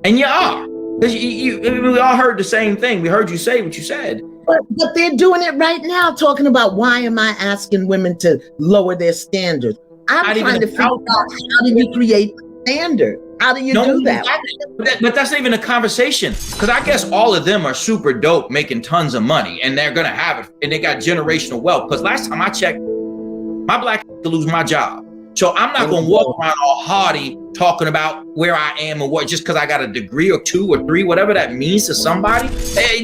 And you are. Because we all heard the same thing. We heard you say what you said. But they're doing it right now, talking about why am I asking women to lower their standards? I'm trying to figure out how do you create a standard? How do you do that? But that's not even a conversation. Because I guess all of them are super dope, making tons of money, and they're gonna have it, and they got generational wealth. Because last time I checked, my black to lose my job. So I'm not gonna walk around all haughty talking about where I am and what, just because I got a degree or 2 or 3, whatever that means to somebody.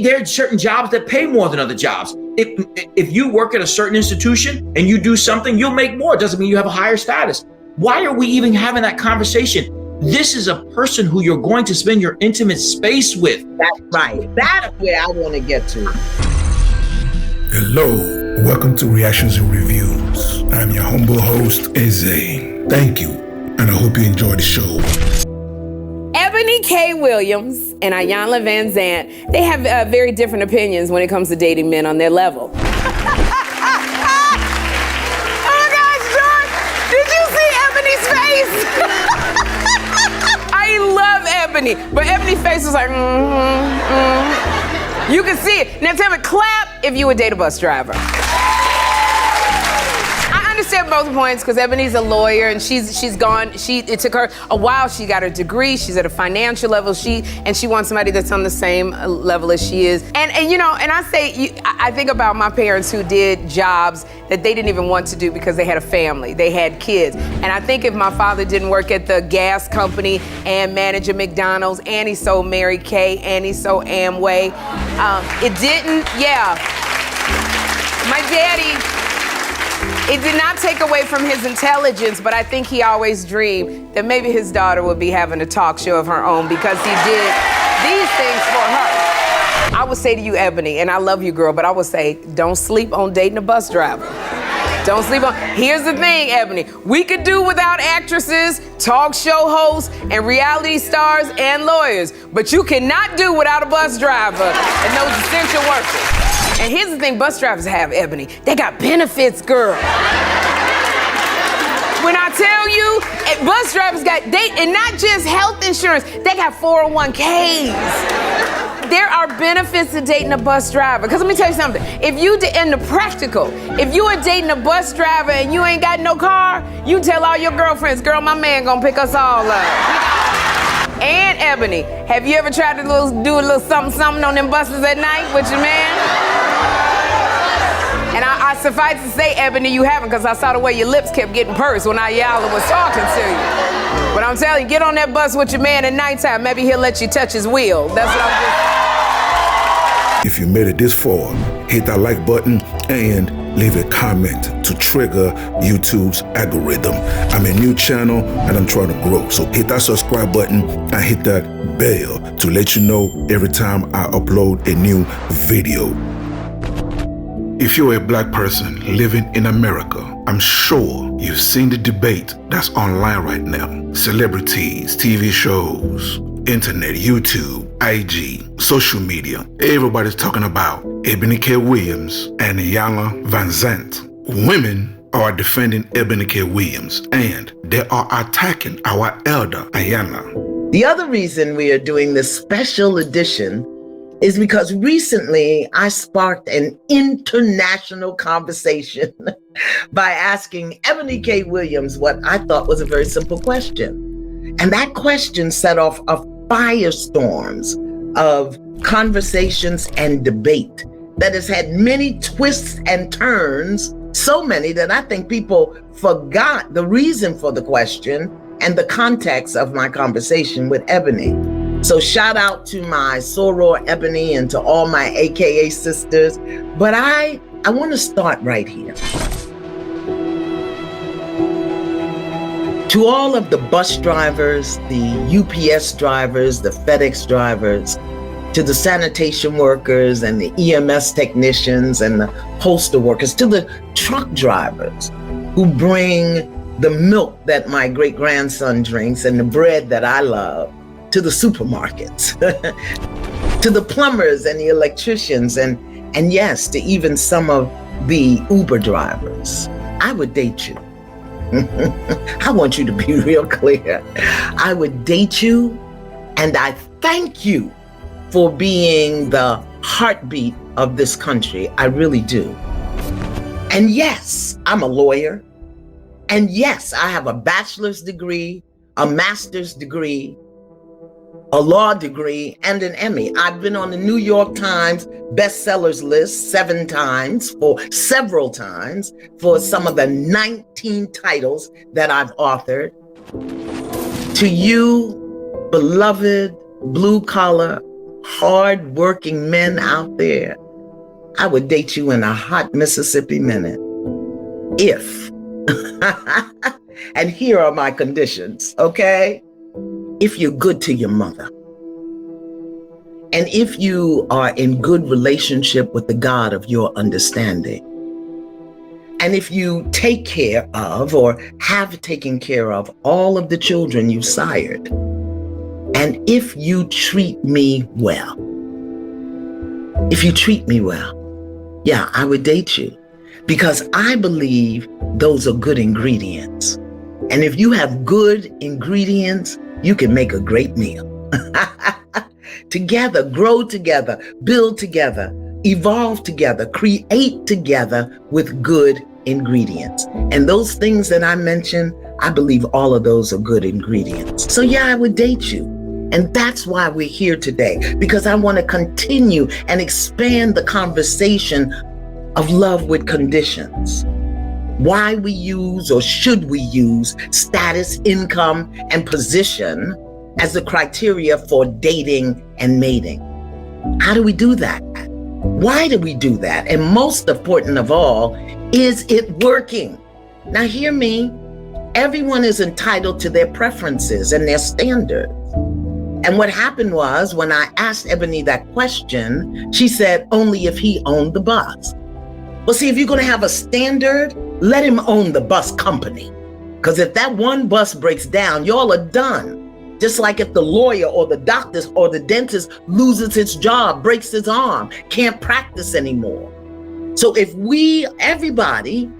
There are certain jobs that pay more than other jobs. If you work at a certain institution and you do something, you'll make more. It doesn't mean you have a higher status. Why are we even having that conversation? This is a person who you're going to spend your intimate space with. That's right. That's where I want to get to. Hello, welcome to Reactions and Reviews. I'm your humble host, Eze. Thank you, and I hope you enjoy the show. Eboni K. Williams and Iyanla Vanzant, they have very different opinions when it comes to dating men on their level. Oh my gosh, John, did you see Ebony's face? I love Ebony, but Ebony's face was like, You can see it. Now tell me, clap if you would date a bus driver. I understand both points because Ebony's a lawyer and she's gone. It took her a while. She got her degree. She's at a financial level. She wants somebody that's on the same level as she is. And you know, and I think about my parents who did jobs that they didn't even want to do because they had a family. They had kids. And I think if my father didn't work at the gas company and manage a McDonald's and he sold Mary Kay and he sold Amway, it didn't, My daddy, it did not take away from his intelligence, but I think he always dreamed that maybe his daughter would be having a talk show of her own because he did these things for her. I would say to you, Ebony, and I love you, girl, but I would say, don't sleep on dating a bus driver. Don't sleep on. Here's the thing, Ebony. We could do without actresses, talk show hosts, and reality stars and lawyers, but you cannot do without a bus driver and those essential workers. And here's the thing bus drivers have, Ebony. They got benefits, girl. When I tell you, bus drivers and not just health insurance, they got 401ks. There are benefits to dating a bus driver. Because let me tell you something. If you are dating a bus driver and you ain't got no car, you tell all your girlfriends, girl, my man gonna pick us all up. And Ebony, have you ever tried to do a little something on them buses at night with your man? And I suffice to say, Ebony, you haven't, because I saw the way your lips kept getting pursed when Iyanla was talking to you. But I'm telling you, get on that bus with your man at nighttime. Maybe he'll let you touch his wheel. That's what I'm just... If you made it this far, hit that like button and leave a comment to trigger YouTube's algorithm. I'm a new channel and I'm trying to grow. So hit that subscribe button and hit that bell to let you know every time I upload a new video. If you're a black person living in America, I'm sure you've seen the debate that's online right now. Celebrities, TV shows, internet, YouTube, IG, social media. Everybody's talking about Eboni K. Williams and Iyanla Vanzant. Women are defending Eboni K. Williams and they are attacking our elder Iyanla. The other reason we are doing this special edition is because recently I sparked an international conversation by asking Eboni K. Williams what I thought was a very simple question. And that question set off a firestorms of conversations and debate that has had many twists and turns, so many that I think people forgot the reason for the question and the context of my conversation with Eboni. So shout out to my soror Ebony and to all my AKA sisters. But I want to start right here. To all of the bus drivers, the UPS drivers, the FedEx drivers, to the sanitation workers and the EMS technicians and the postal workers, to the truck drivers who bring the milk that my great-grandson drinks and the bread that I love, to the supermarkets, to the plumbers and the electricians, and yes, to even some of the Uber drivers. I would date you. I want you to be real clear. I would date you And I thank you for being the heartbeat of this country. I really do. And yes, I'm a lawyer. And yes, I have a bachelor's degree, a master's degree, a law degree, and an Emmy. I've been on the New York Times bestsellers list several times for some of the 19 titles that I've authored. To you, beloved blue-collar, hard-working men out there, I would date you in a hot Mississippi minute. If, and here are my conditions, okay? If you're good to your mother, and if you are in good relationship with the God of your understanding, and if you take care of or have taken care of all of the children you sired, and if you treat me well, yeah, I would date you, because I believe those are good ingredients. And if you have good ingredients, you can make a great meal. Together, grow together, build together, evolve together, create together with good ingredients. And those things that I mentioned, I believe all of those are good ingredients. So yeah, I would date you. And that's why we're here today, because I want to continue and expand the conversation of love with conditions. Why we use or should we use status, income, and position as the criteria for dating and mating. How do we do that? Why do we do that? And most important of all, is it working? Now hear me, everyone is entitled to their preferences and their standards. And what happened was, when I asked Eboni that question, she said, only if he owned the bus. Well, see, if you're gonna have a standard, let him own the bus company. Because if that one bus breaks down, y'all are done. Just like if the lawyer or the doctor or the dentist loses his job, breaks his arm, can't practice anymore. So if everybody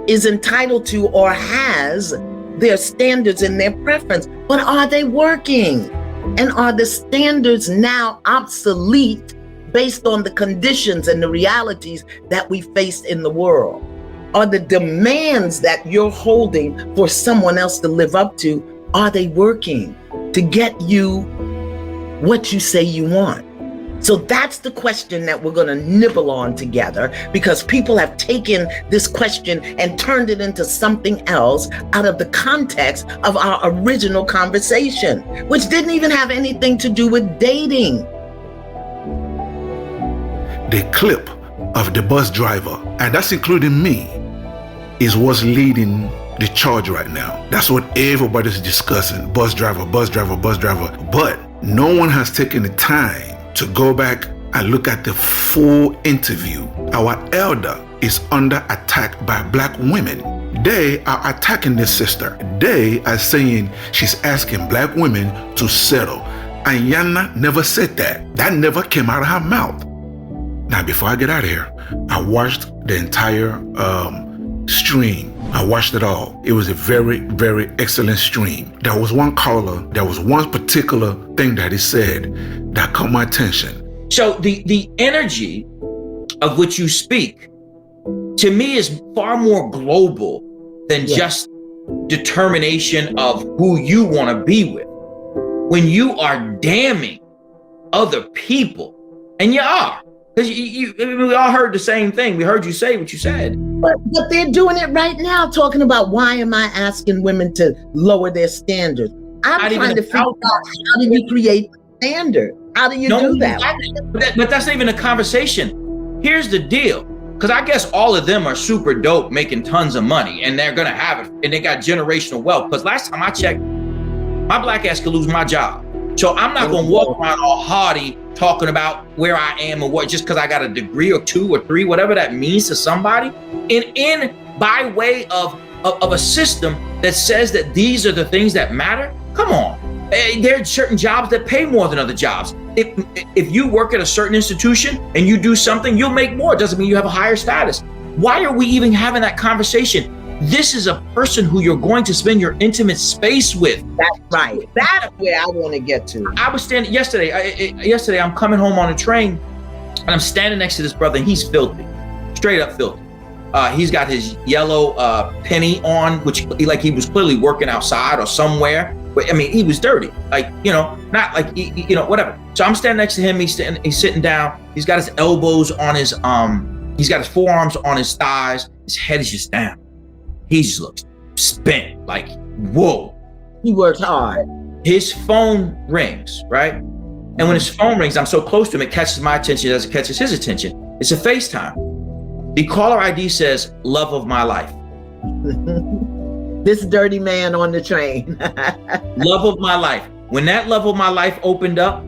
is entitled to or has their standards and their preference, but are they working? And are the standards now obsolete based on the conditions and the realities that we face in the world? Are the demands that you're holding for someone else to live up to, are they working to get you what you say you want? So that's the question that we're going to nibble on together, because people have taken this question and turned it into something else out of the context of our original conversation, which didn't even have anything to do with dating. The clip of the bus driver, and that's including me, is what's leading the charge right now. That's what everybody's discussing. Bus driver, bus driver, bus driver. But no one has taken the time to go back and look at the full interview. Our elder is under attack by Black women. They are attacking this sister. They are saying she's asking Black women to settle. Iyanla never said that. That never came out of her mouth. Now, before I get out of here, I watched the entire stream. I watched it all. It was a very, very excellent stream. There was one caller, there was one particular thing that he said that caught my attention. So the energy of which you speak, to me, is far more global than just determination of who you want to be with. When you are damning other people, and you are, because we all heard the same thing. We heard you say what you said. But they're doing it right now, talking about why am I asking women to lower their standards? I'm trying to figure out, how do you create a standard? How do you do that? But that's not even a conversation. Here's the deal. Because I guess all of them are super dope, making tons of money, and they're going to have it, and they got generational wealth. Because last time I checked, my Black ass could lose my job. So I'm not going to walk around all haughty talking about where I am and what, just because I got a degree or 2 or 3, whatever that means to somebody, and by way of a system that says that these are the things that matter. Come on. There are certain jobs that pay more than other jobs. If you work at a certain institution and you do something, you'll make more. It doesn't mean you have a higher status. Why are we even having that conversation? This is a person who you're going to spend your intimate space with. That's right. That's where I want to get to. I was standing yesterday, I'm coming home on a train and I'm standing next to this brother and he's filthy, straight up filthy. He's got his yellow penny on, which he was clearly working outside or somewhere. But I mean, he was dirty, not like, whatever. So I'm standing next to him. He's sitting down. He's got his elbows on his, he's got his forearms on his thighs. His head is just down. He just looks spent, like, whoa. He works hard. His phone rings, right? And when his phone rings, I'm so close to him, it catches my attention as it catches his attention. It's a FaceTime. The caller ID says, love of my life. This dirty man on the train. Love of my life. When that love of my life opened up,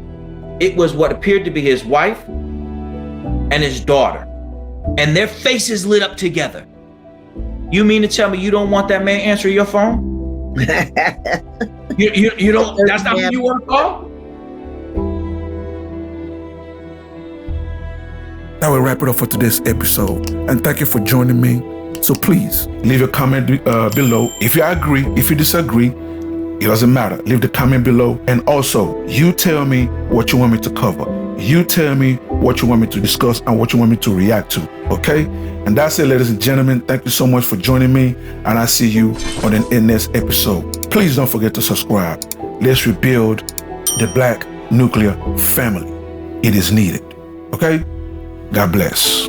it was what appeared to be his wife and his daughter. And their faces lit up together. You mean to tell me you don't want that man answering your phone? You don't, that's not who you want to call? That will wrap it up for today's episode. And thank you for joining me. So please leave a comment below. If you agree, if you disagree, it doesn't matter. Leave the comment below. And also, you tell me what you want me to cover. You tell me what you want me to discuss and what you want me to react to. Okay? And that's it, ladies and gentlemen. Thank you so much for joining me. And I'll see you on the next episode. Please don't forget to subscribe. Let's rebuild the Black nuclear family. It is needed. Okay? God bless.